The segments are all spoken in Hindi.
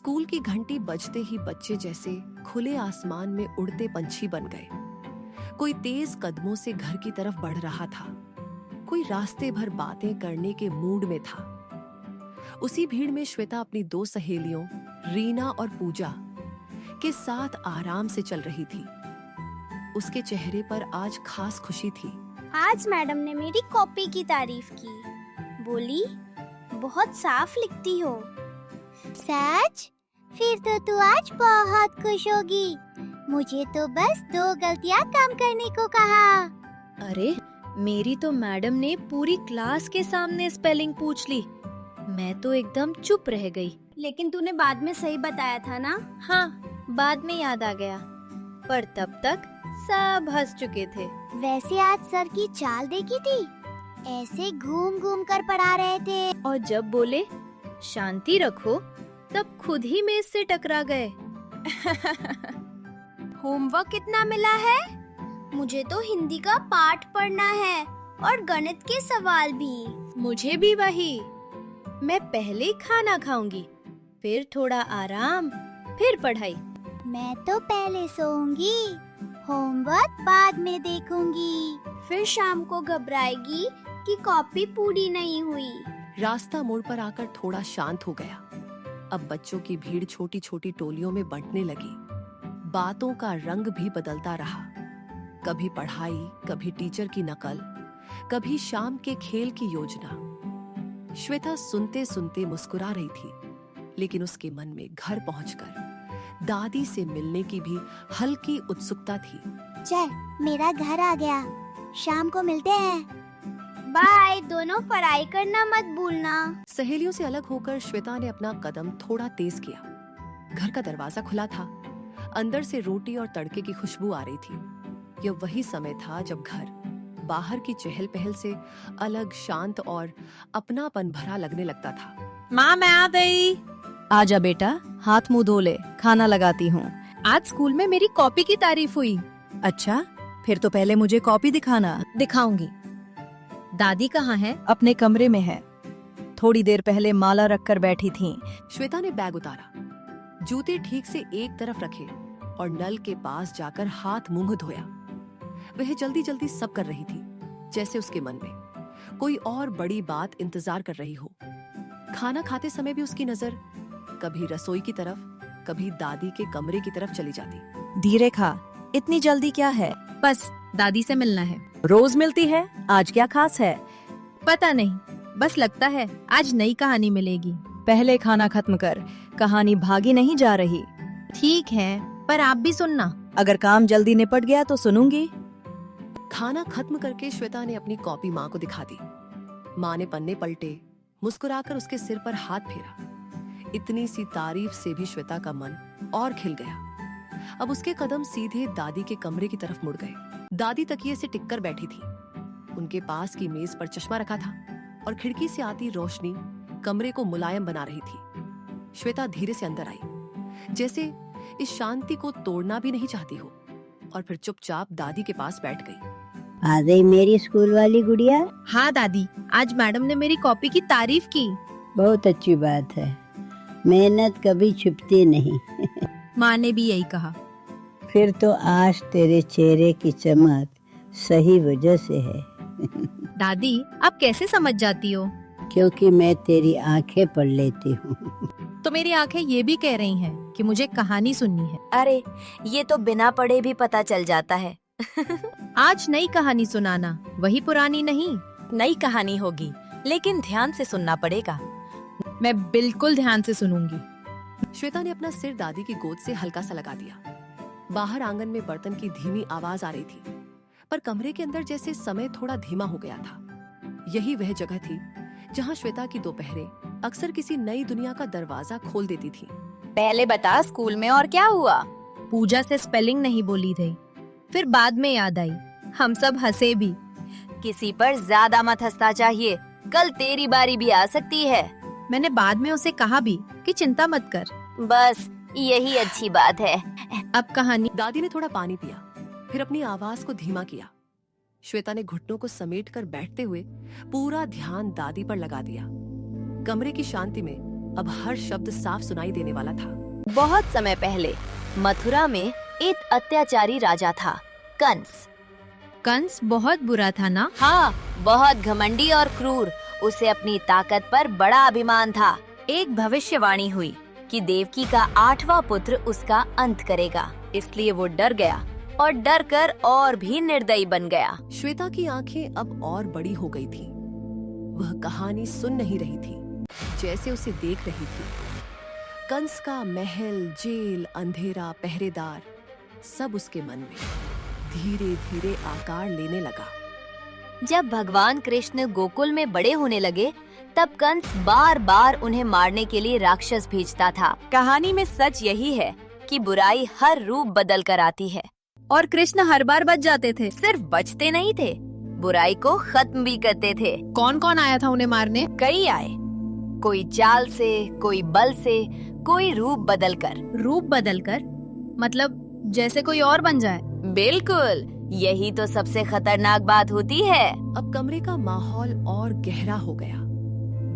स्कूल की घंटी बजते ही बच्चे जैसे खुले आसमान में उड़ते पंछी बन गए। कोई तेज कदमों से घर की तरफ बढ़ रहा था, कोई रास्ते भर बातें करने के मूड में था। उसी भीड़ में श्वेता अपनी दो सहेलियों रीना और पूजा के साथ आराम से चल रही थी। उसके चेहरे पर आज खास खुशी थी। आज मैडम ने मेरी कॉपी की तारीफ की, बोली बहुत साफ लिखती हो। सच? फिर तो तू आज बहुत खुश होगी। मुझे तो बस 2 गलतियां कम करने को कहा। अरे मेरी तो मैडम ने पूरी क्लास के सामने स्पेलिंग पूछ ली। मैं तो एकदम चुप रह गई। लेकिन तूने बाद में सही बताया था ना? हाँ, बाद में याद आ गया, पर तब तक सब हंस चुके थे। वैसे आज सर की चाल देखी थी, ऐसे घूम घूम कर पढ़ा रहे थे। और जब बोले शांति रखो, तब खुद ही मेज से टकरा गए। होमवर्क कितना मिला है? मुझे तो हिंदी का पाठ पढ़ना है और गणित के सवाल भी। मुझे भी वही। मैं पहले खाना खाऊंगी, फिर थोड़ा आराम, फिर पढ़ाई। मैं तो पहले सोऊंगी, होमवर्क बाद में देखूंगी। फिर शाम को घबराएगी कि कॉपी पूरी नहीं हुई। रास्ता मोड़ पर आकर थोड़ा शांत हो गया। अब बच्चों की भीड़ छोटी छोटी टोलियों में बंटने लगी। बातों का रंग भी बदलता रहा, कभी पढ़ाई, कभी टीचर की नकल, कभी शाम के खेल की योजना। श्वेता सुनते सुनते मुस्कुरा रही थी, लेकिन उसके मन में घर पहुंचकर दादी से मिलने की भी हल्की उत्सुकता थी। चल, मेरा घर आ गया, शाम को मिलते हैं। बाय, दोनों पढ़ाई करना मत भूलना। सहेलियों से अलग होकर श्वेता ने अपना कदम थोड़ा तेज किया। घर का दरवाजा खुला था, अंदर से रोटी और तड़के की खुशबू आ रही थी। यह वही समय था जब घर बाहर की चहल पहल से अलग, शांत और अपनापन भरा लगने लगता था। माँ, मैं आ गई। आजा बेटा, हाथ मुंह धो ले, खाना लगाती हूँ। आज स्कूल में मेरी कॉपी की तारीफ हुई। अच्छा, फिर तो पहले मुझे कॉपी दिखाना। दिखाऊंगी। दादी कहाँ है? अपने कमरे में है। थोड़ी देर पहले माला रखकर बैठी थी। श्वेता ने बैग उतारा, जूते ठीक से एक तरफ रखे और नल के पास जाकर हाथ मुंह धोया। वह जल्दी जल्दी सब कर रही थी, जैसे उसके मन में कोई और बड़ी बात इंतजार कर रही हो। खाना खाते समय भी उसकी नजर कभी रसोई की तरफ, कभी दादी के कमरे की तरफ चली जाती। धीरे खा, इतनी जल्दी क्या है? बस दादी से मिलना है। रोज मिलती है, आज क्या खास है? पता नहीं, बस लगता है आज नई कहानी मिलेगी। पहले खाना खत्म कर, कहानी भागी नहीं जा रही। ठीक है, पर आप भी सुनना। अगर काम जल्दी निपट गया तो सुनूंगी। खाना खत्म करके श्वेता ने अपनी कॉपी माँ को दिखा दी। माँ ने पन्ने पलटे, मुस्कुराकर उसके सिर पर हाथ फेरा। इतनी सी तारीफ से भी श्वेता का मन और खिल गया। अब उसके कदम सीधे दादी के कमरे की तरफ मुड़ गए। दादी तकिए से टिककर बैठी थी। उनके पास की मेज पर चश्मा रखा था और खिड़की से आती रोशनी कमरे को मुलायम बना रही थी। श्वेता धीरे से अंदर आई, जैसे इस शांति को तोड़ना भी नहीं चाहती हो, और फिर चुपचाप दादी के पास बैठ गई। आ गई मेरी स्कूल वाली गुड़िया। हाँ दादी, आज मैडम ने मेरी कॉपी की तारीफ की। बहुत अच्छी बात है, मेहनत कभी छुपती नहीं। माँ ने भी यही कहा। फिर तो आज तेरे चेहरे की चमक सही वजह से है। दादी, आप कैसे समझ जाती हो? क्योंकि मैं तेरी आंखें पढ़ लेती हूँ। तो मेरी आंखें ये भी कह रही हैं कि मुझे कहानी सुननी है। अरे, ये तो बिना पढ़े भी पता चल जाता है। आज नई कहानी सुनाना, वही पुरानी नहीं। नई कहानी होगी, लेकिन ध्यान से सुनना पड़ेगा। मैं बिल्कुल ध्यान से सुनूंगी। श्वेता ने अपना सिर दादी की गोद से हल्का सा लगा दिया। बाहर आंगन में बर्तन की धीमी आवाज आ रही थी, पर कमरे के अंदर जैसे समय थोड़ा धीमा हो गया था। यही वह जगह थी जहाँ श्वेता की दोपहरें अक्सर किसी नई दुनिया का दरवाजा खोल देती थी। पहले बता, स्कूल में और क्या हुआ? पूजा से स्पेलिंग नहीं बोली थी, फिर बाद में याद आई। हम सब हंसे भी। किसी पर ज्यादा मत हंसना चाहिए, कल तेरी बारी भी आ सकती है। मैंने बाद में उसे कहा भी कि चिंता मत कर। बस यही अच्छी बात है। अब कहानी। दादी ने थोड़ा पानी पिया, फिर अपनी आवाज को धीमा किया। श्वेता ने घुटनों को समेटकर बैठते हुए पूरा ध्यान दादी पर लगा दिया। कमरे की शांति में अब हर शब्द साफ सुनाई देने वाला था। बहुत समय पहले मथुरा में एक अत्याचारी राजा था, कंस। कंस बहुत बुरा था ना? हाँ, बहुत घमंडी और क्रूर। उसे अपनी ताकत पर बड़ा अभिमान था। एक भविष्यवाणी हुई कि देवकी का 8वां पुत्र उसका अंत करेगा, इसलिए वो डर गया और डर कर और भी निर्दयी बन गया। श्वेता की आंखें अब और बड़ी हो गई थी। वह कहानी सुन नहीं रही थी, जैसे उसे देख रही थी। कंस का महल, जेल, अंधेरा, पहरेदार, सब उसके मन में धीरे धीरे आकार लेने लगा। जब भगवान कृष्ण गोकुल में बड़े होने लगे, तब कंस बार बार उन्हें मारने के लिए राक्षस भेजता था। कहानी में सच यही है कि बुराई हर रूप बदल कर आती है। और कृष्ण हर बार बच जाते थे। सिर्फ बचते नहीं थे, बुराई को खत्म भी करते थे। कौन कौन आया था उन्हें मारने? कई आए, कोई चाल से, कोई बल से, कोई रूप बदलकर। रूप बदलकर? मतलब जैसे कोई और बन जाए? बिल्कुल, यही तो सबसे खतरनाक बात होती है। अब कमरे का माहौल और गहरा हो गया।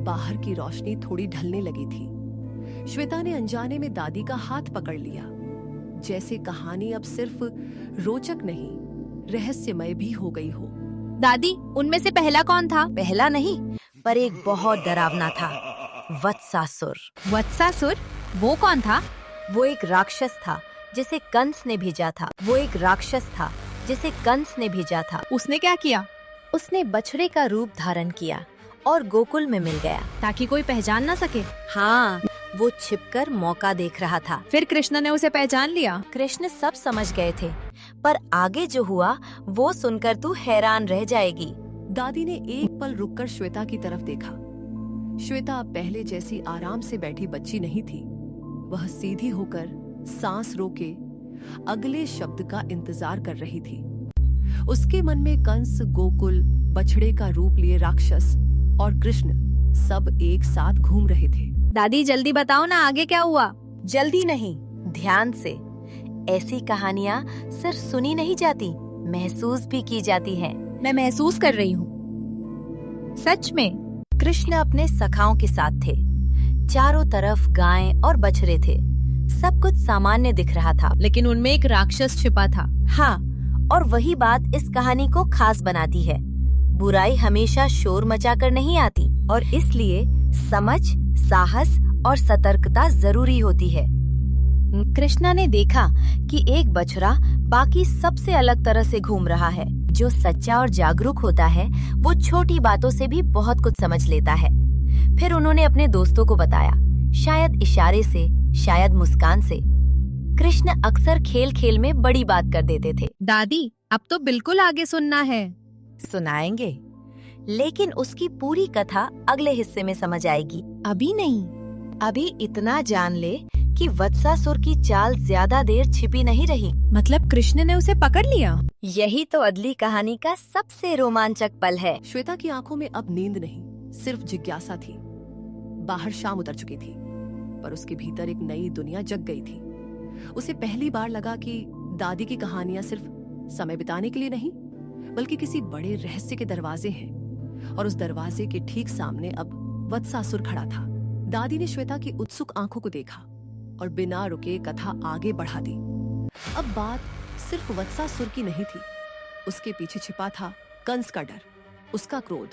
बाहर की रोशनी थोड़ी ढलने लगी थी। श्वेता ने अनजाने में दादी का हाथ पकड़ लिया, जैसे कहानी अब सिर्फ रोचक नहीं, रहस्यमय भी हो गई हो। दादी, उनमें से पहला कौन था? पहला नहीं, पर एक बहुत डरावना था, वत्सासुर। वत्सासुर? वो कौन था? वो एक राक्षस था जिसे कंस ने भेजा था। वो एक राक्षस था जिसे कंस ने भेजा था। उसने क्या किया? उसने बछड़े का रूप धारण किया और गोकुल में मिल गया, ताकि कोई पहचान न सके। हाँ, वो छिपकर मौका देख रहा था। फिर कृष्ण ने उसे पहचान लिया। कृष्ण सब समझ गए थे, पर आगे जो हुआ वो सुनकर तू हैरान रह जाएगी। दादी ने एक पल रुककर श्वेता की तरफ देखा। श्वेता अब पहले जैसी आराम से बैठी बच्ची नहीं थी। वह सीधी होकर सांस रोके अगले शब्द का इंतजार कर रही थी। उसके मन में कंस, गोकुल, बछड़े का रूप लिए राक्षस और कृष्ण सब एक साथ घूम रहे थे। दादी, जल्दी बताओ ना, आगे क्या हुआ? जल्दी नहीं, ध्यान से। ऐसी कहानियाँ सिर्फ सुनी नहीं जाती, महसूस भी की जाती हैं। मैं महसूस कर रही हूँ। सच में? कृष्ण अपने सखाओं के साथ थे। चारों तरफ गायें और बछड़े थे। सब कुछ सामान्य दिख रहा था, लेकिन उनमें एक राक्षस छिपा था। हाँ, और वही बात इस कहानी को खास बनाती है। बुराई हमेशा शोर मचाकर नहीं आती, और इसलिए समझ, साहस और सतर्कता जरूरी होती है। कृष्णा ने देखा कि एक बछड़ा बाकी सबसे अलग तरह से घूम रहा है। जो सच्चा और जागरूक होता है, वो छोटी बातों से भी बहुत कुछ समझ लेता है। फिर उन्होंने अपने दोस्तों को बताया, शायद इशारे से, शायद मुस्कान से। कृष्ण अक्सर खेल खेल में बड़ी बात कर देते थे। दादी, अब तो बिल्कुल आगे सुनना है। सुनाएंगे, लेकिन उसकी पूरी कथा अगले हिस्से में समझ आएगी। अभी नहीं। अभी इतना जान ले कि वत्सासुर की चाल ज्यादा देर छिपी नहीं रही। मतलब कृष्ण ने उसे पकड़ लिया? यही तो अगली कहानी का सबसे रोमांचक पल है। श्वेता की आंखों में अब नींद नहीं, सिर्फ जिज्ञासा थी। बाहर शाम उतर चुकी थी, पर उसके भीतर एक नई दुनिया जग गई थी। उसे पहली बार लगा कि दादी की कहानियां सिर्फ समय बिताने के लिए नहीं, बल्कि किसी बड़े रहस्य के दरवाजे हैं। और उस दरवाजे के ठीक सामने अब वत्सासुर खड़ा था। दादी ने श्वेता की उत्सुक आंखों को देखा और बिना रुके कथा आगे बढ़ा दी। अब बात सिर्फ वत्सासुर की नहीं थी। उसके पीछे छिपा था कंस का डर, उसका क्रोध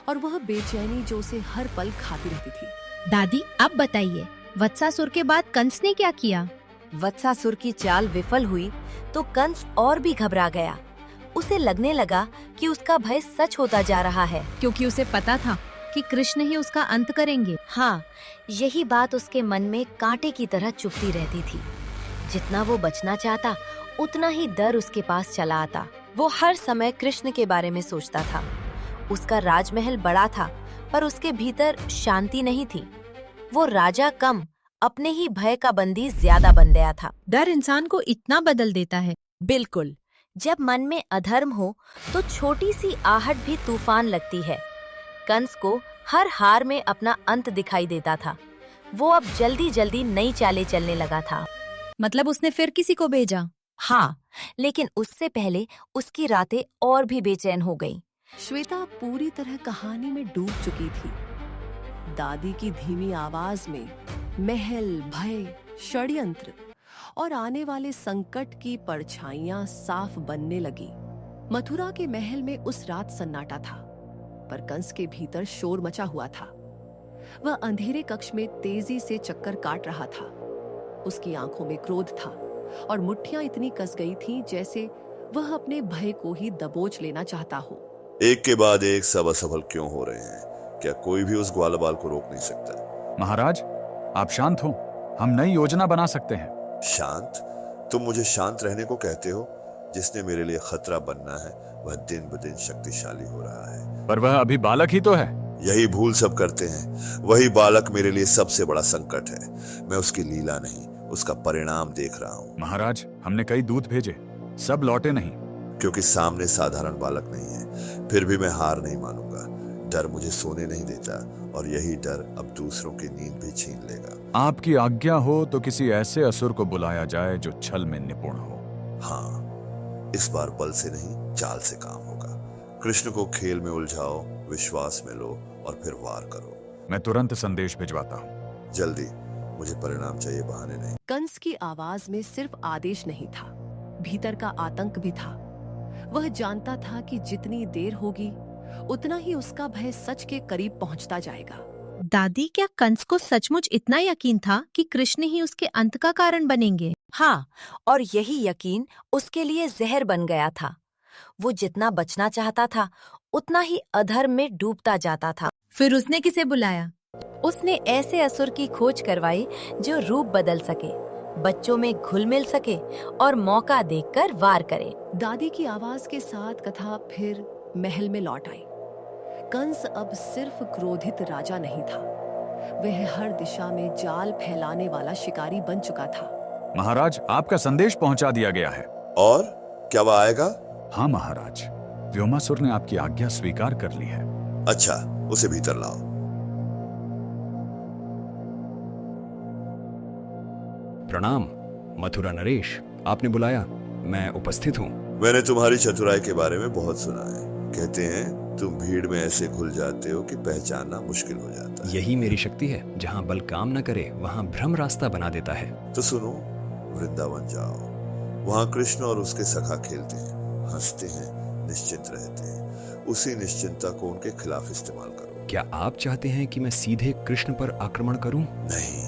और वह बेचैनी जो उसे हर पल खाती रहती थी। दादी, अब बताइए, वत्सासुर के बाद कंस ने क्या किया? वत्सासुर की चाल विफल हुई तो कंस और भी घबरा गया। उसे लगने लगा कि उसका भय सच होता जा रहा है, क्योंकि उसे पता था कि कृष्ण ही उसका अंत करेंगे। हाँ, यही बात उसके मन में कांटे की तरह चुभती रहती थी। जितना वो बचना चाहता, उतना ही डर उसके पास चला आता। वो हर समय कृष्ण के बारे में सोचता था। उसका राजमहल बड़ा था, पर उसके भीतर शांति नहीं थी। वो राजा कम, अपने ही भय का बंदी ज्यादा बन गया था। डर इंसान को इतना बदल देता है। बिल्कुल, जब मन में अधर्म हो तो छोटी सी आहट भी तूफान लगती है। कंस को हर हार में अपना अंत दिखाई देता था। वो अब जल्दी जल्दी नई चालें चलने लगा था। मतलब उसने फिर किसी को भेजा? हाँ, लेकिन उससे पहले उसकी रातें और भी बेचैन हो गईं। श्वेता पूरी तरह कहानी में डूब चुकी थी। दादी की धीमी आवाज में महल, भय, षड्यंत्र और आने वाले संकट की परछाइयां साफ बनने लगी। मथुरा के महल में उस रात सन्नाटा था, पर कंस के भीतर शोर मचा हुआ था। वह अंधेरे कक्ष में तेजी से चक्कर काट रहा था। उसकी आंखों में क्रोध था और मुट्ठियां इतनी कस गई थीं जैसे वह अपने भय को ही दबोच लेना चाहता हो। एक के बाद एक सब असफल क्यों हो रहे हैं? क्या कोई भी उस ग्वालबाल को रोक नहीं सकता? महाराज, आप शांत हो, हम नई योजना बना सकते हैं। शांत? तुम मुझे शांत रहने को कहते हो? जिसने मेरे लिए खतरा बनना है वह दिन ब दिन शक्तिशाली हो रहा है। पर वह अभी बालक ही तो है। यही भूल सब करते हैं। वही बालक मेरे लिए सबसे बड़ा संकट है। मैं उसकी लीला नहीं, उसका परिणाम देख रहा हूँ। महाराज, हमने कई दूत भेजे, सब लौटे नहीं। क्योंकि सामने साधारण बालक नहीं है। फिर भी मैं हार नहीं मानूंगा। डर मुझे सोने नहीं देता और यही डर अब दूसरों की नींद भी छीन लेगा। आपकी आज्ञा हो तो किसी ऐसे असुर को बुलाया जाए जो छल में निपुण हो। हाँ, इस बार बल से नहीं चाल से काम होगा। कृष्ण को खेल में उलझाओ, विश्वास में लो और फिर वार करो। मैं तुरंत संदेश भिजवाता हूँ। जल्दी, मुझे परिणाम चाहिए, बहाने नहीं। कंस की आवाज में सिर्फ आदेश नहीं था, भीतर का आतंक भी था। वह जानता था कि जितनी देर होगी उतना ही उसका भय सच के करीब पहुंचता जाएगा। दादी, क्या कंस को सचमुच इतना यकीन था कि कृष्ण ही उसके अंत का कारण बनेंगे? हाँ, और यही यकीन उसके लिए जहर बन गया था। वो जितना बचना चाहता था उतना ही अधर्म में डूबता जाता था। फिर उसने किसे बुलाया? उसने ऐसे असुर की खोज करवाई जो रूप बदल सके, बच्चों में घुल मिल सके और मौका देखकर वार करे। दादी की आवाज के साथ कथा फिर महल में लौट आई। कंस अब सिर्फ क्रोधित राजा नहीं था, वह हर दिशा में जाल फैलाने वाला शिकारी बन चुका था। महाराज, आपका संदेश पहुंचा दिया गया है। और क्या वह आएगा? हाँ महाराज, व्योमासुर ने आपकी आज्ञा स्वीकार कर ली है। अच्छा, उसे भीतर लाओ। प्रणाम मथुरा नरेश, आपने बुलाया, मैं उपस्थित हूँ। मैंने तुम्हारी चतुराई के बारे में बहुत सुना है। कहते हैं तुम भीड़ में ऐसे घुल जाते हो कि पहचानना मुश्किल हो जाता है। यही मेरी शक्ति है। जहाँ बल काम न करे वहाँ भ्रम रास्ता बना देता है। तो सुनो, वृंदावन जाओ। वहाँ कृष्ण और उसके सखा खेलते हैं, हंसते हैं, निश्चिंत रहते हैं। उसी निश्चिंतता को उनके खिलाफ इस्तेमाल करो। क्या आप चाहते हैं कि मैं सीधे कृष्ण पर आक्रमण करूं? नहीं,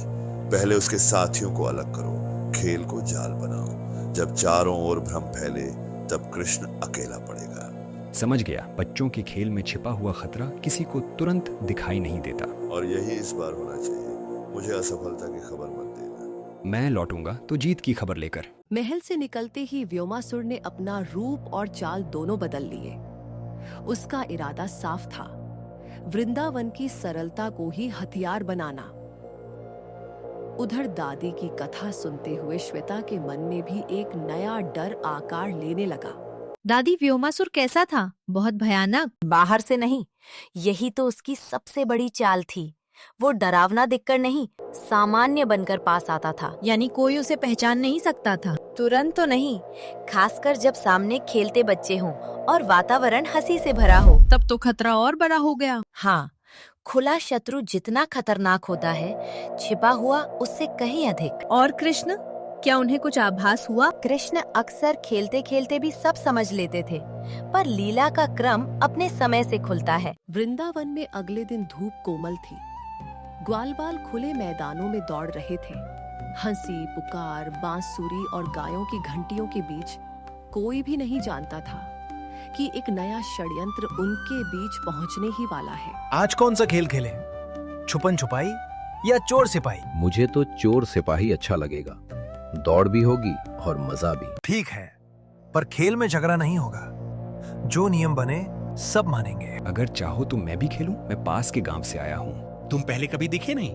पहले उसके साथियों को अलग करो, खेल को जाल बनाओ। जब चारों ओर भ्रम फैले तब कृष्ण अकेला पड़ेगा। समझ गया। बच्चों के खेल में छिपा हुआ खतरा किसी को तुरंत दिखाई नहीं देता। और यही इस बार होना चाहिए। मुझे असफलता की खबर मत देना। मैं लौटूंगा तो जीत की खबर लेकर। महल से निकलते ही व्योमासुर ने अपना रूप और चाल दोनों बदल लिए। उसका इरादा साफ था, वृंदावन की सरलता को ही हथियार बनाना। उधर दादी की कथा सुनते हुए श्वेता के मन में भी एक नया डर आकार लेने लगा। दादी, व्योमासुर कैसा था? बहुत भयानक? बाहर से नहीं, यही तो उसकी सबसे बड़ी चाल थी। वो डरावना दिखकर नहीं, सामान्य बनकर पास आता था। यानी कोई उसे पहचान नहीं सकता था? तुरंत तो नहीं, खासकर जब सामने खेलते बच्चे हों और वातावरण हंसी से भरा हो। तब तो खतरा और बड़ा हो गया। हाँ, खुला शत्रु जितना खतरनाक होता है, छिपा हुआ उससे कहीं अधिक। और कृष्ण, क्या उन्हें कुछ आभास हुआ? कृष्ण अक्सर खेलते खेलते भी सब समझ लेते थे, पर लीला का क्रम अपने समय से खुलता है। वृंदावन में अगले दिन धूप कोमल थी। ग्वालबाल खुले मैदानों में दौड़ रहे थे। हंसी, पुकार, बांसुरी और गायों की घंटियों के बीच कोई भी नहीं जानता था कि एक नया षड्यंत्र उनके बीच पहुंचने ही वाला है। आज कौन सा खेल खेलें? छुपन छुपाई या चोर सिपाही? मुझे तो चोर सिपाही अच्छा लगेगा। दौड़ भी होगी और मजा भी। ठीक है, पर खेल में झगड़ा नहीं होगा। जो नियम बने सब मानेंगे। अगर चाहो तो मैं भी खेलूं। मैं पास के गांव से आया हूँ। तुम पहले कभी दिखे नहीं।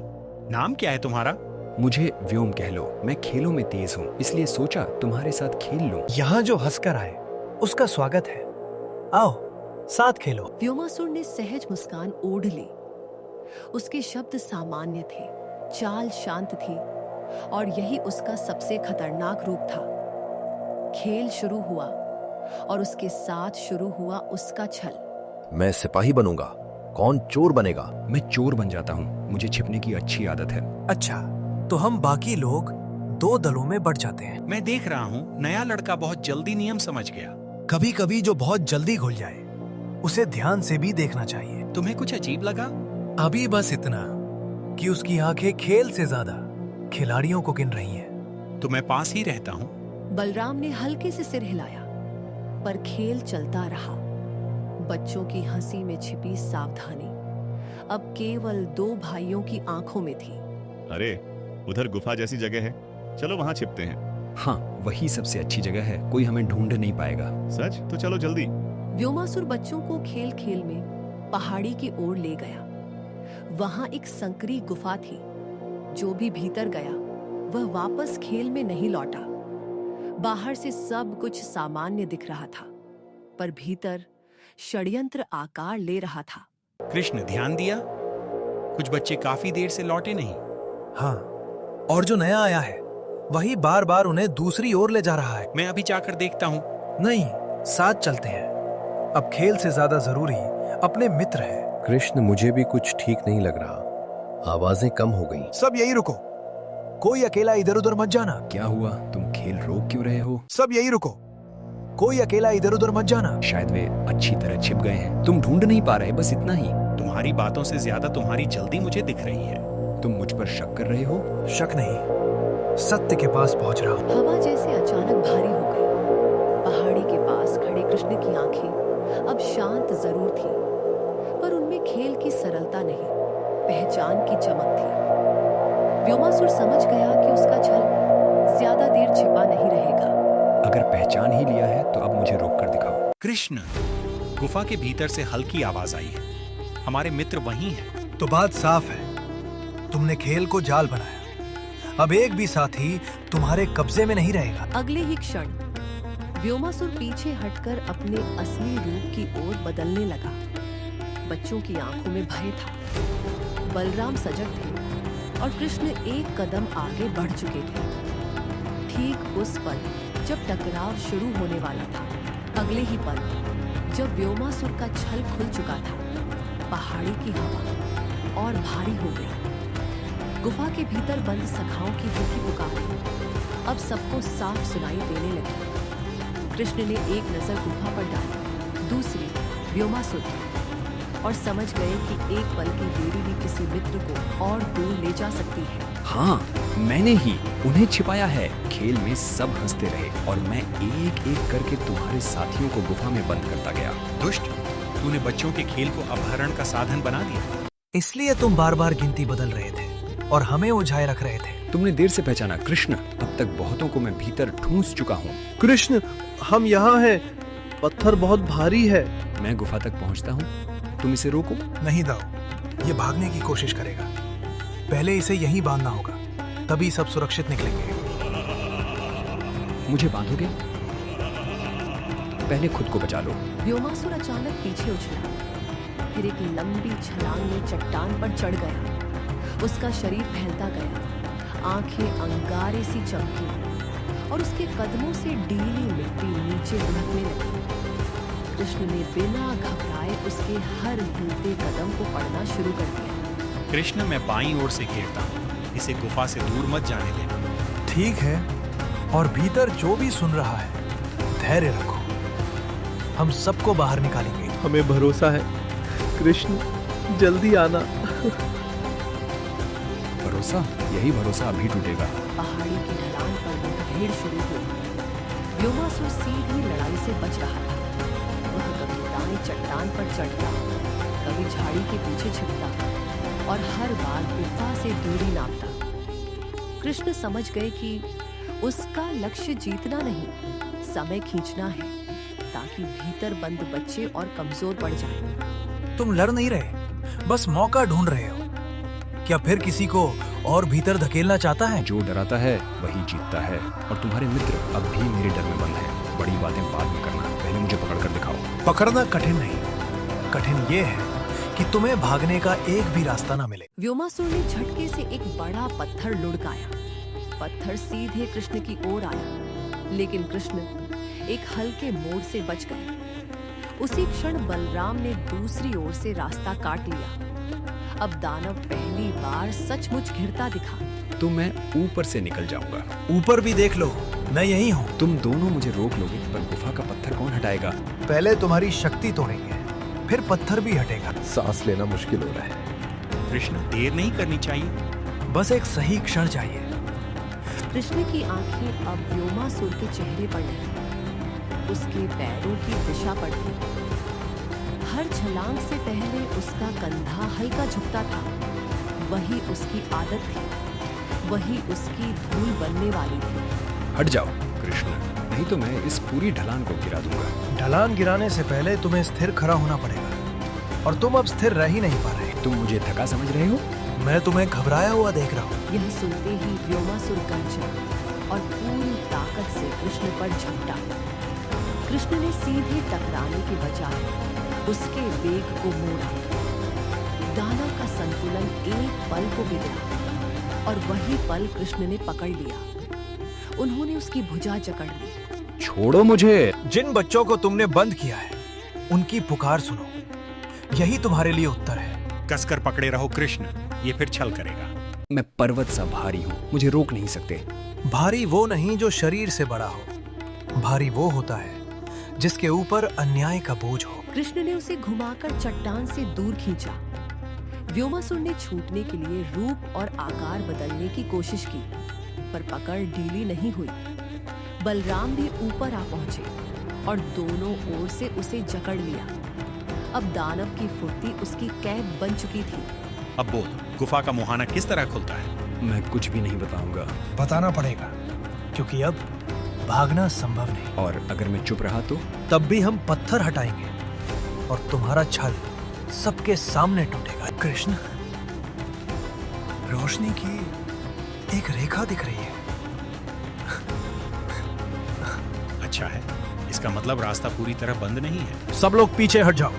नाम क्या है तुम्हारा? मुझे व्योम कह लो। मैं खेलों में तेज हूँ, इसलिए सोचा तुम्हारे साथ खेल लूं। यहाँ जो हंसकर आए उसका स्वागत है। आओ साथ खेलो। व्योमासुर ने सहज मुस्कान ओढ़ ली। उसके शब्द सामान्य थे, चाल शांत थी और यही उसका सबसे खतरनाक रूप था। खेल शुरू हुआ और उसके साथ शुरू हुआ उसका छल। मैं सिपाही बनूंगा, कौन चोर बनेगा? मैं चोर बन जाता हूँ, मुझे छिपने की अच्छी आदत है। अच्छा, तो हम बाकी लोग 2 दलों में बढ़ जाते हैं। मैं देख रहा हूँ नया लड़का बहुत जल्दी नियम समझ गया। कभी कभी जो बहुत जल्दी घुल जाए उसे ध्यान से भी देखना चाहिए। तुम्हें कुछ अजीब लगा? अभी बस इतना कि उसकी आंखें खेल से ज्यादा खिलाड़ियों को गिन रही हैं। तो मैं पास ही रहता हूँ। बलराम ने हल्के से सिर हिलाया, पर खेल चलता रहा। बच्चों की हंसी में छिपी सावधानी अब केवल 2 भाइयों की आंखों में थी। अरे, उधर गुफा जैसी जगह है, चलो वहाँ छिपते हैं। हाँ, वही सबसे अच्छी जगह है, कोई हमें ढूंढ नहीं पाएगा। सच? तो चलो जल्दी। व्योमासुर बच्चों को खेल खेल में पहाड़ी की ओर ले गया। वहां एक संकरी गुफा थी। जो भी भीतर गया वह वापस खेल में नहीं लौटा। बाहर से सब कुछ सामान्य दिख रहा था, पर भीतर षड्यंत्र आकार ले रहा था। कृष्ण, ध्यान दिया? कुछ बच्चे काफी देर से लौटे नहीं। हाँ, और जो नया आया है वही बार बार उन्हें दूसरी ओर ले जा रहा है। मैं अभी जाकर देखता हूँ। नहीं, साथ चलते हैं। अब खेल से ज्यादा जरूरी अपने मित्र है। कृष्ण, मुझे भी कुछ ठीक नहीं लग रहा। आवाजें कम हो गई। सब यही रुको, कोई अकेला इधर उधर मत जाना। क्या हुआ? तुम खेल रोक क्यों रहे हो? सब यही रुको, कोई अकेला इधर उधर मत जाना। शायद वे अच्छी तरह छिप गए हैं, तुम ढूंढ नहीं पा रहे, बस इतना ही। तुम्हारी बातों से ज्यादा तुम्हारी जल्दी मुझे दिख रही है। तुम मुझ पर शक कर रहे हो? शक नहीं, सत्य के पास पहुंच रहा हूं। हवा जैसे अचानक भारी हो गई। पहाड़ी के पास खड़े कृष्ण की आंखें अब शांत जरूर थी, पर उनमें खेल की सरलता नहीं, पहचान की चमक थी। व्योमासुर समझ गया कि उसका छल ज्यादा देर छिपा नहीं रहेगा। अगर पहचान ही लिया है तो अब मुझे रोक कर दिखाओ। कृष्ण, गुफा के भीतर से हल्की आवाज आई है। हमारे मित्र वहीं हैं। तो बात साफ है, तुमने खेल को जाल बनाया। अब एक भी साथी तुम्हारे कब्जे में नहीं रहेगा। अगले ही क्षण व्योमासुर पीछे हटकर अपने असली रूप की ओर बदलने लगा। बच्चों की आंखों में भय था। बलराम सजग थे और कृष्ण एक कदम आगे बढ़ चुके थे। ठीक उस पल जब टकराव शुरू होने वाला था, अगले ही पल जब व्योमासुर का छल खुल चुका था, पहाड़ी की हवा और भारी हो गई। गुफा के भीतर बंद सखाओं की हल्की पुकार अब सबको साफ सुनाई देने लगी। कृष्ण ने एक नजर गुफा पर डाली, दूसरी व्योमासुर पर, और समझ गए कि एक पल की देरी भी किसी मित्र को और दूर ले जा सकती है। हाँ, मैंने ही उन्हें छिपाया है। खेल में सब हंसते रहे और मैं एक एक करके तुम्हारे साथियों को गुफा में बंद करता गया। दुष्ट, तूने बच्चों के खेल को अपहरण का साधन बना दिया। इसलिए तुम बार बार गिनती बदल रहे थे और हमें उलझाए रख रहे थे। तुमने देर से पहचाना कृष्ण, अब तक बहुतों को मैं भीतर ठूंस चुका हूँ। कृष्ण, हम यहाँ हैं, पत्थर बहुत भारी है। मैं गुफा तक पहुँचता हूँ, तुम इसे रोको। नहीं दाऊ, ये भागने की कोशिश करेगा। पहले इसे यहीं बांधना होगा, तभी सब सुरक्षित निकलेंगे। मुझे बांधोगे? पहले खुद को बचा लो। व्योमासुर अचानक पीछे उछला, फिर एक लंबी छलांग में चट्टान पर चढ़ गया। उसका शरीर फैलता गया, आंखें अंगारे सी चमकी और उसके कदमों से डीली मिट्टी नीचे लुढ़कने लगी। कृष्ण ने बिना घबराए उसके हर हिलते कदम को पढ़ना शुरू कर दिया। कृष्ण, मैं बाईं ओर से घेरता हूँ, इसे गुफा से दूर मत जाने देना। ठीक है, और भीतर जो भी सुन रहा है, धैर्य रखो, हम सबको बाहर निकालेंगे। हमें भरोसा है कृष्ण, जल्दी आना। भरोसा? यही भरोसा अभी टूटेगा। पहाड़ी की ढलान पर मुठभेड़ शुरू हुई। व्योमासुर सीधी लड़ाई से बच रहा था। वह कभी दाएं चट्टान पर चढ़ता, कभी झाड़ी के पीछे छिपता और हर बार गुफा से दूरी नापता। कृष्ण समझ गए कि उसका लक्ष्य जीतना नहीं, समय खींचना है, ताकि भीतर बंद बच्चे और कमजोर पड़ जाएं। तुम लड़ नहीं रहे, बस मौका ढूंढ रहे हो। क्या फिर किसी को और भीतर धकेलना चाहता है? जो डराता है वही जीतता है, और तुम्हारे मित्र अब भी मेरे डर में बंद हैं। बड़ी बातें बाद में करना, पहले मुझे पकड़ कर दिखाओ। पकड़ना कठिन नहीं, कठिन ये है कि तुम्हें भागने का एक भी रास्ता ना मिले। व्योमासुर ने झटके से एक बड़ा पत्थर लुढ़काया। पत्थर सीधे कृष्ण की ओर आया, लेकिन कृष्ण एक हल्के मोड़ से बच गए। उसी क्षण बलराम ने दूसरी ओर से रास्ता काट लिया। अब दानव पहली बार सचमुच घिरता दिखा। तो मैं ऊपर से निकल जाऊंगा। ऊपर भी देख लो, मैं यही हूँ। तुम दोनों मुझे रोक लोगे, पर गुफा का पत्थर कौन हटाएगा? पहले तुम्हारी शक्ति तोड़ेंगे, फिर पत्थर भी हटेगा। सांस लेना मुश्किल हो रहा है। कृष्ण, देर नहीं करनी चाहिए। बस एक सही क्षण चाहिए। कृष्ण की आंखें अब व्योमासुर के चेहरे पर नहीं, उसके पैरों की दिशा पर थी। हर छलांग से पहले उसका कंधा हल्का झुकता था। वही उसकी आदत थी, वही उसकी धूल बनने वाली थी। हट जाओ कृष्ण, नहीं तो मैं इस पूरी ढलान को गिरा दूंगा। ढलान गिराने से पहले तुम्हें स्थिर खड़ा होना पड़ेगा, और तुम अब स्थिर रह ही नहीं पा रहे। तुम मुझे थका समझ रहे हो? मैं तुम्हें घबराया हुआ देख रहा हूँ। यह सुनते ही व्योमासुर गर्जा और पूरी ताकत से कृष्ण पर झपटा। कृष्ण ने सीधे टकराने के बजाय उसके वेग को मोड़ा। दानव का संतुलन एक पल को बिगड़ा और वही पल कृष्ण ने पकड़ लिया। उन्होंने उसकी भुजा जकड़ ली। छोड़ो मुझे। जिन बच्चों को तुमने बंद किया है, उनकी पुकार सुनो। यही तुम्हारे लिए उत्तर है। कसकर पकड़े रहो कृष्ण, ये फिर छल करेगा। मैं पर्वत सा भारी हूँ, मुझे रोक नहीं सकते। भारी वो नहीं जो शरीर से बड़ा हो, भारी वो होता है जिसके ऊपर अन्याय का बोझ हो। कृष्ण ने उसे घुमाकर चट्टान से दूर खींचा। व्योमासुर ने छूटने के लिए रूप और आकार बदलने की कोशिश की, पर पकड़ ढीली नहीं हुई। बलराम भी ऊपर आ पहुंचे और दोनों ओर से उसे जकड़ लिया। अब दानव की फुर्ती उसकी कैद बन चुकी थी। अब बोल, गुफा का मुहाना किस तरह खुलता है? मैं कुछ भी नहीं बताऊंगा। बताना पड़ेगा, क्योंकि अब भागना संभव नहीं। और अगर मैं चुप रहा तो? तब भी हम पत्थर हटाएंगे और तुम्हारा छल सबके सामने टूटेगा। कृष्ण, रोशनी की एक रेखा दिख रही है। अच्छा है, इसका मतलब रास्ता पूरी तरह बंद नहीं है। सब लोग पीछे हट जाओ।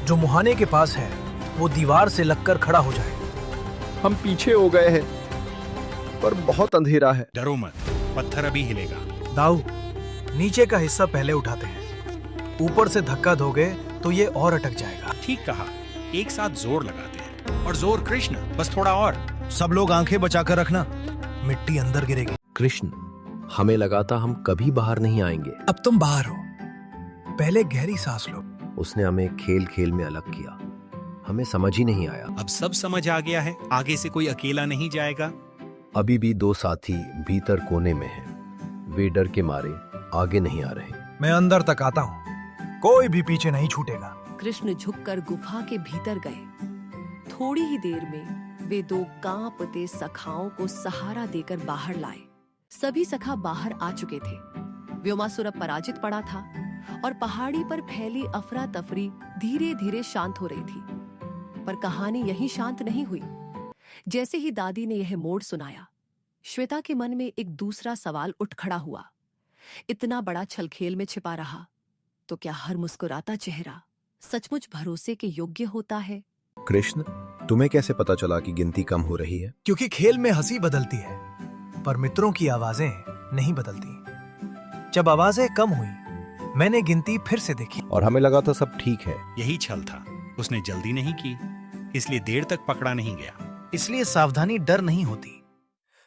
जो मुहाने के पास है वो दीवार से लगकर खड़ा हो जाए। हम पीछे हो गए हैं, पर बहुत अंधेरा है। डरो मत, पत्थर अभी हिलेगा। दाऊ, नीचे का हिस्सा पहले उठाते हैं। ऊपर से धक्का दोगे तो ये और अटक जाएगा। ठीक कहा, एक साथ जोर लगाते हैं। और जोर कृष्ण, बस थोड़ा और। सब लोग आंखें बचाकर रखना, मिट्टी अंदर गिरेगी। कृष्ण, हमें लगा था हम कभी बाहर नहीं आएंगे। अब तुम बाहर हो। पहले गहरी सांस लो। उसने हमें खेल खेल में अलग किया, हमें समझ ही नहीं आया। अब सब समझ आ गया है, आगे से कोई अकेला नहीं जाएगा। अभी भी दो साथी भीतर कोने में हैं। वे डर के मारे आगे नहीं आ रहे। मैं अंदर तक आता हूँ, कोई भी पीछे नहीं छूटेगा। कृष्ण झुककर गुफा के भीतर गए। थोड़ी ही देर में वे दो कांपते सखाओं को सहारा देकर बाहर लाए। सभी सखा बाहर आ चुके थे। व्योमासुर अब पराजित पड़ा था और पहाड़ी पर फैली अफरा तफरी धीरे धीरे शांत हो रही थी। पर कहानी यहीं शांत नहीं हुई। जैसे ही दादी ने यह मोड़ सुनाया, श्वेता के मन में एक दूसरा सवाल उठ खड़ा हुआ। इतना बड़ा छलखेल में छिपा रहा तो क्या हर मुस्कुराता चेहरा सचमुच भरोसे के योग्य होता है? कृष्ण, तुम्हें कैसे पता चला कि गिनती कम हो रही है? क्योंकि खेल में हंसी बदलती है, पर मित्रों की आवाजें नहीं बदलती। जब आवाजें कम हुई, मैंने गिनती फिर से देखी और हमें लगा था सब ठीक है। यही छल था, उसने जल्दी नहीं की, इसलिए देर तक पकड़ा नहीं गया। इसलिए सावधानी डर नहीं होती,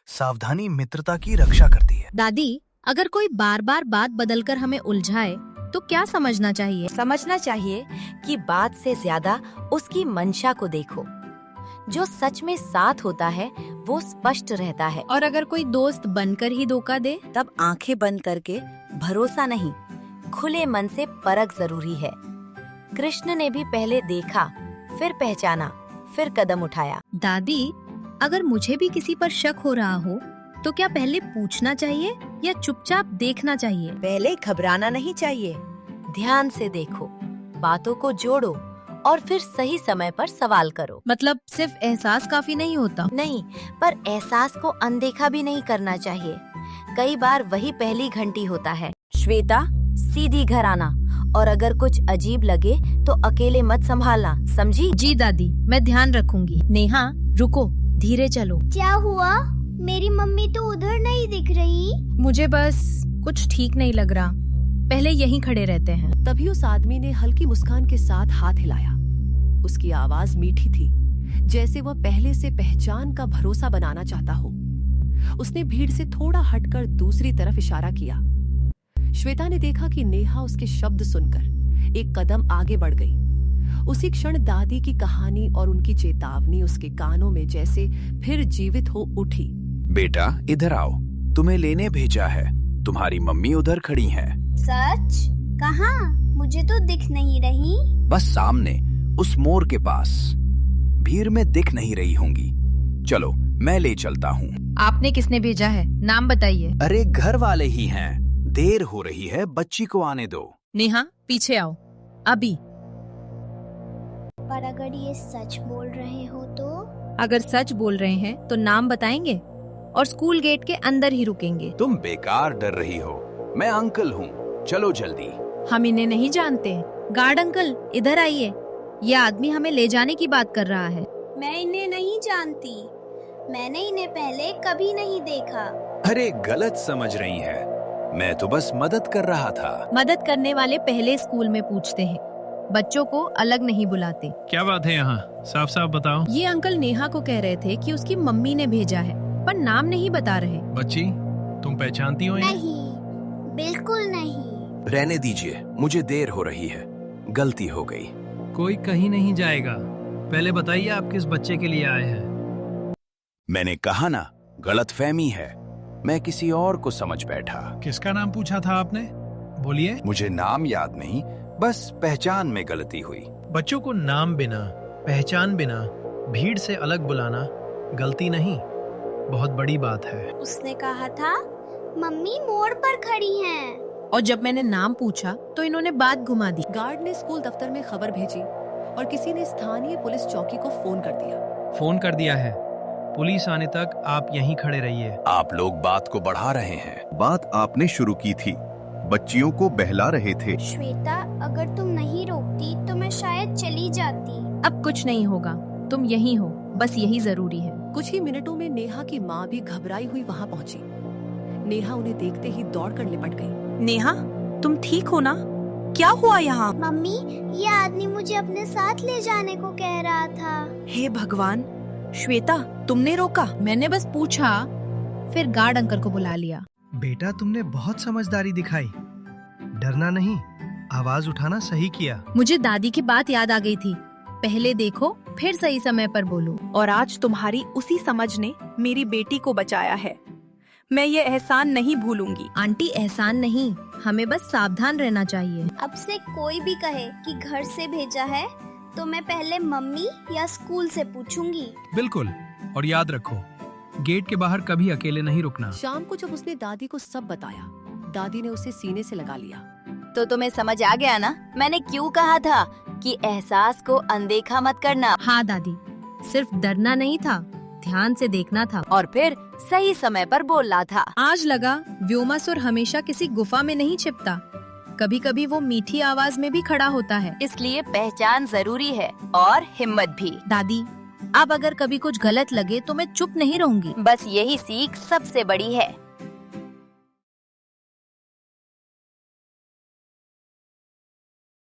सावधानी मित्रता की रक्षा करती है। दादी, अगर कोई बार बार बात बदलकर हमें उलझाए तो क्या समझना चाहिए? समझना चाहिए कि बात से ज्यादा उसकी मंशा को देखो। जो सच में साथ होता है वो स्पष्ट रहता है। और अगर कोई दोस्त बनकर ही धोखा दे, तब आंखें बंद करके भरोसा नहीं, खुले मन से परख जरूरी है। कृष्ण ने भी पहले देखा, फिर पहचाना, फिर कदम उठाया। दादी, अगर मुझे भी किसी पर शक हो रहा हो तो क्या पहले पूछना चाहिए या चुपचाप देखना चाहिए? पहले घबराना नहीं चाहिए, ध्यान से देखो, बातों को जोड़ो और फिर सही समय पर सवाल करो। मतलब सिर्फ एहसास काफी नहीं होता? नहीं, पर एहसास को अनदेखा भी नहीं करना चाहिए। कई बार वही पहली घंटी होता है। श्वेता, सीधी घर आना, और अगर कुछ अजीब लगे तो अकेले मत संभालना, समझी? जी दादी, मैं ध्यान रखूंगी। नेहा, रुको, धीरे चलो। क्या हुआ? मेरी मम्मी तो उधर नहीं दिख रही। मुझे बस कुछ ठीक नहीं लग रहा। पहले यहीं खड़े रहते हैं। तभी उस आदमी ने हल्की मुस्कान के साथ हाथ हिलाया। उसकी आवाज मीठी थी, जैसे वह पहले से पहचान का भरोसा बनाना चाहता हो। उसने भीड़ से थोड़ा हटकर दूसरी तरफ इशारा किया। श्वेता ने देखा कि नेहा उसके शब्द सुनकर एक कदम आगे बढ़ गई। उसी क्षण दादी की कहानी और उनकी चेतावनी उसके कानों में जैसे फिर जीवित हो उठी। बेटा इधर आओ, तुम्हें लेने भेजा है। तुम्हारी मम्मी उधर खड़ी हैं। सच? कहाँ? मुझे तो दिख नहीं रही। बस सामने, उस मोड़ के पास। भीड़ में दिख नहीं रही होंगी। चलो मैं ले चलता हूँ। आपने किसने भेजा है? नाम बताइए। अरे घर वाले ही हैं। देर हो रही है, बच्ची को आने दो। नेहा पीछे आओ अभी। पर अगर ये सच बोल रहे हो तो? अगर सच बोल रहे हैं तो नाम बताएंगे और स्कूल गेट के अंदर ही रुकेंगे। तुम बेकार डर रही हो। मैं अंकल हूँ, चलो जल्दी। हम इन्हें नहीं जानते। गार्ड अंकल इधर आइए, ये आदमी हमें ले जाने की बात कर रहा है। मैं इन्हें नहीं जानती। मैंने इन्हें पहले कभी नहीं देखा। अरे गलत समझ रही है, मैं तो बस मदद कर रहा था। मदद करने वाले पहले स्कूल में पूछते हैं, बच्चों को अलग नहीं बुलाते। क्या बात है यहाँ? साफ साफ बताओ। ये अंकल नेहा को कह रहे थे कि उसकी मम्मी ने भेजा है, पर नाम नहीं बता रहे। बच्ची, तुम पहचानती हो इन्हें? नहीं, बिल्कुल नहीं। रहने दीजिए, मुझे देर हो रही है, गलती हो गई। कोई कहीं नहीं जाएगा। पहले बताइए आप किस बच्चे के लिए आए हैं? मैंने कहा ना, गलतफहमी है। मैं किसी और को समझ बैठा। किसका नाम पूछा था आपने? बोलिए। मुझे नाम याद नहीं, बस पहचान में गलती हुई। बच्चों को नाम बिना, पहचान बिना भीड़ से अलग बुलाना गलती नहीं, बहुत बड़ी बात है। उसने कहा था मम्मी मोड़ पर खड़ी हैं। और जब मैंने नाम पूछा तो इन्होंने बात घुमा दी। गार्ड ने स्कूल दफ्तर में खबर भेजी और किसी ने स्थानीय पुलिस चौकी को फोन कर दिया। फोन कर दिया है। पुलिस आने तक आप यहीं खड़े रहिए। आप लोग बात को बढ़ा रहे हैं। बात आपने शुरू की थी, बच्चियों को बहला रहे थे। श्वेता, अगर तुम नहीं रोकती तो मैं शायद चली जाती। अब कुछ नहीं होगा, तुम यहीं हो, बस यही जरूरी है। कुछ ही मिनटों में नेहा की माँ भी घबराई हुई वहाँ पहुँची। नेहा उन्हें देखते ही दौड़कर लिपट गई। नेहा, तुम ठीक हो ना? क्या हुआ यहाँ? मम्मी, ये आदमी मुझे अपने साथ ले जाने को कह रहा था। हे भगवान, श्वेता तुमने रोका? मैंने बस पूछा, फिर गार्ड अंकल को बुला लिया। बेटा, तुमने बहुत समझदारी दिखाई। डरना नहीं, आवाज उठाना सही किया। मुझे दादी की बात याद आ गई थी, पहले देखो फिर सही समय पर बोलो। और आज तुम्हारी उसी समझ ने मेरी बेटी को बचाया है। मैं ये एहसान नहीं भूलूंगी। आंटी, एहसान नहीं, हमें बस सावधान रहना चाहिए। अब से कोई भी कहे कि घर से भेजा है तो मैं पहले मम्मी या स्कूल से पूछूंगी। बिल्कुल, और याद रखो, गेट के बाहर कभी अकेले नहीं रुकना। शाम को जब उसने दादी को सब बताया, दादी ने उसे सीने से लगा लिया। तो तुम्हें समझ आ गया ना, मैंने क्यों कहा था कि एहसास को अनदेखा मत करना। हाँ दादी, सिर्फ डरना नहीं था, ध्यान से देखना था और फिर सही समय पर बोलना था। आज लगा व्योमासुर हमेशा किसी गुफा में नहीं छिपता, कभी कभी वो मीठी आवाज में भी खड़ा होता है। इसलिए पहचान जरूरी है और हिम्मत भी। दादी, अब अगर कभी कुछ गलत लगे तो मैं चुप नहीं रहूंगी। बस यही सीख सबसे बड़ी है।